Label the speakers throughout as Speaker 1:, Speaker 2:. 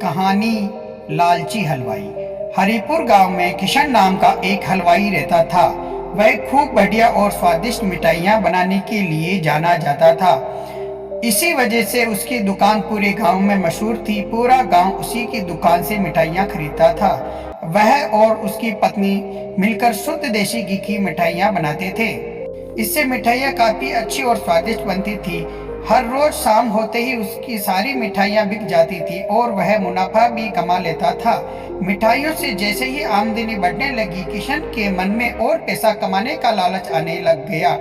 Speaker 1: कहानी लालची हलवाई। हरिपुर गांव में किशन नाम का एक हलवाई रहता था। वह खूब बढ़िया और स्वादिष्ट मिठाइयाँ बनाने के लिए जाना जाता था। इसी वजह से उसकी दुकान पूरे गांव में मशहूर थी। पूरा गांव उसी की दुकान से मिठाइयाँ खरीदता था। वह और उसकी पत्नी मिलकर शुद्ध देसी घी की मिठाइयाँ बनाते थे। इससे मिठाइयाँ काफी अच्छी और स्वादिष्ट बनती थी। हर रोज शाम होते ही उसकी सारी मिठाइयाँ बिक जाती थी और वह मुनाफा भी कमा लेता था। मिठाइयों से जैसे ही आमदनी बढ़ने लगी, किशन के मन में और पैसा कमाने का लालच आने लग गया।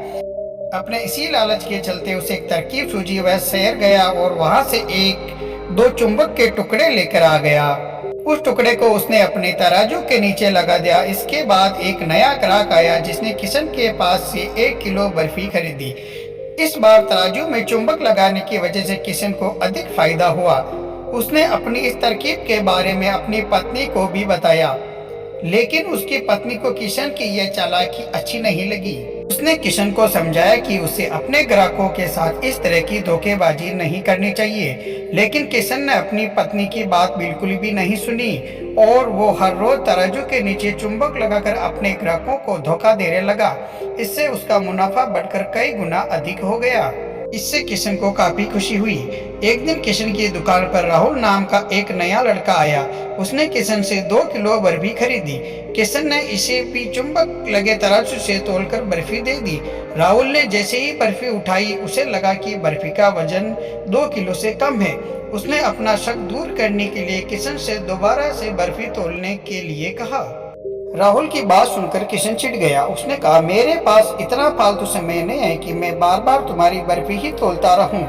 Speaker 1: अपने इसी लालच के चलते उसे एक तरकीब सूझी। वह शहर गया और वहां से एक दो चुंबक के टुकड़े लेकर आ गया। उस टुकड़े को उसने अपने तराजू के नीचे लगा दिया। इसके बाद एक नया ग्राहक आया जिसने किशन के पास से 1 किलो बर्फी खरीदी। इस बार तराजू में चुंबक लगाने की वजह से किशन को अधिक फायदा हुआ। उसने अपनी इस तरकीब के बारे में अपनी पत्नी को भी बताया, लेकिन उसकी पत्नी को किशन की यह चालाकी अच्छी नहीं लगी। उसने किशन को समझाया कि उसे अपने ग्राहकों के साथ इस तरह की धोखेबाजी नहीं करनी चाहिए, लेकिन किशन ने अपनी पत्नी की बात बिल्कुल भी नहीं सुनी और वो हर रोज तराजू के नीचे चुंबक लगाकर अपने ग्राहकों को धोखा देने लगा। इससे उसका मुनाफा बढ़कर कई गुना अधिक हो गया। इससे किशन को काफी खुशी हुई। एक दिन किशन की दुकान पर राहुल नाम का एक नया लड़का आया। उसने किशन से 2 किलो बर्फी खरीदी। किशन ने इसे भी चुंबक लगे तराजू से तोलकर बर्फी दे दी। राहुल ने जैसे ही बर्फी उठाई, उसे लगा कि बर्फी का वजन 2 किलो से कम है। उसने अपना शक दूर करने के लिए किशन से दोबारा से बर्फी तोलने के लिए कहा। राहुल की बात सुनकर किशन चिढ़ गया। उसने कहा, मेरे पास इतना फालतू समय नहीं है कि मैं बार बार तुम्हारी बर्फी ही तोलता रहूं।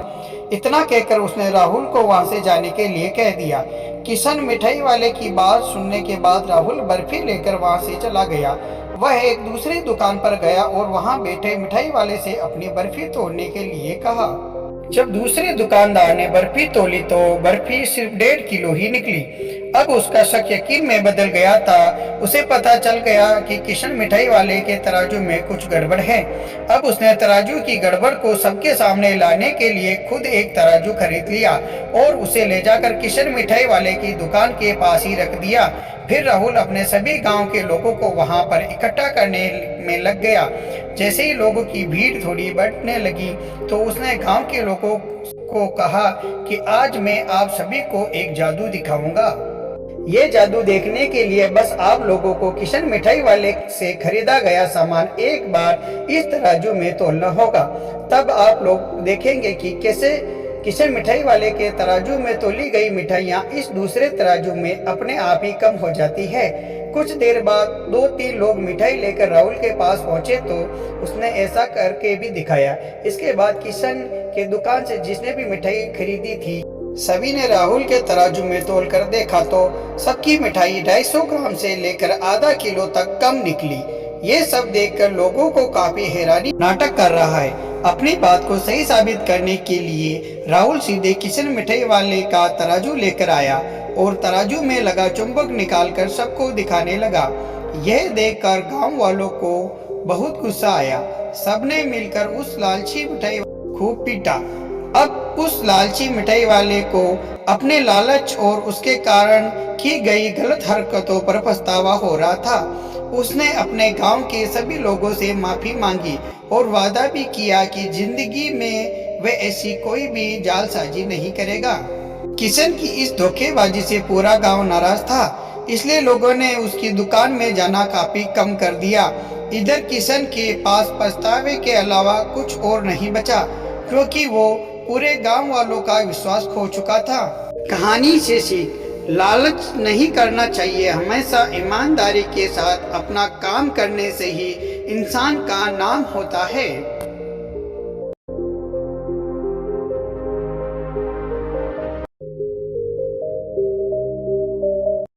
Speaker 1: इतना कहकर उसने राहुल को वहां से जाने के लिए कह दिया। किशन मिठाई वाले की बात सुनने के बाद राहुल बर्फी लेकर वहां से चला गया। वह एक दूसरी दुकान पर गया और वहां बैठे मिठाई वाले से अपनी बर्फी तोड़ने के लिए कहा। जब दूसरे दुकानदार ने बर्फी तोली तो बर्फी सिर्फ 1.5 किलो ही निकली। अब उसका शक यकीन में बदल गया था। उसे पता चल गया कि किशन मिठाई वाले के तराजू में कुछ गड़बड़ है। अब उसने तराजू की गड़बड़ को सबके सामने लाने के लिए खुद एक तराजू खरीद लिया और उसे ले जाकर किशन मिठाई वाले की दुकान के पास ही रख दिया। फिर राहुल अपने सभी गांव के लोगों को वहां पर इकट्ठा करने में लग गया। जैसे ही लोगों की भीड़ थोड़ी बढ़ने लगी तो उसने गांव के लोगों को कहा कि आज मैं आप सभी को एक जादू दिखाऊंगा। ये जादू देखने के लिए बस आप लोगों को किशन मिठाई वाले से खरीदा गया सामान एक बार इस तराजू में तोलना होगा। तब आप लोग देखेंगे कि कैसे किशन मिठाई वाले के तराजू में तोली गई मिठाइयाँ इस दूसरे तराजू में अपने आप ही कम हो जाती है। कुछ देर बाद 2-3 लोग मिठाई लेकर राहुल के पास पहुंचे तो उसने ऐसा करके भी दिखाया। इसके बाद किशन के दुकान से जिसने भी मिठाई खरीदी थी, सभी ने राहुल के तराजू में तोलकर देखा तो सबकी मिठाई 250 ग्राम से लेकर आधा किलो तक कम निकली। ये सब देखकर लोगों को काफी हैरानी नाटक कर रहा है। अपनी बात को सही साबित करने के लिए राहुल सीधे किशन मिठाई वाले का तराजू लेकर आया और तराजू में लगा चुंबक निकालकर सबको दिखाने लगा। यह देखकर गांव वालों को बहुत गुस्सा आया। सबने मिलकर उस लालची मिठाई खूब पीटा। अब उस लालची मिठाई वाले को अपने लालच और उसके कारण की गई गलत हरकतों पर पछतावा हो रहा था। उसने अपने गांव के सभी लोगों से माफी मांगी और वादा भी किया कि जिंदगी में वह ऐसी कोई भी जालसाजी नहीं करेगा। किशन की इस धोखेबाजी से पूरा गांव नाराज था, इसलिए लोगों ने उसकी दुकान में जाना काफी कम कर दिया। इधर किशन के पास पछतावे के अलावा कुछ और नहीं बचा, क्योंकि वो पूरे गांव वालों का विश्वास खो चुका था। कहानी से सीख, लालच नहीं करना चाहिए। हमेशा ईमानदारी के साथ अपना काम करने से ही इंसान का नाम होता है।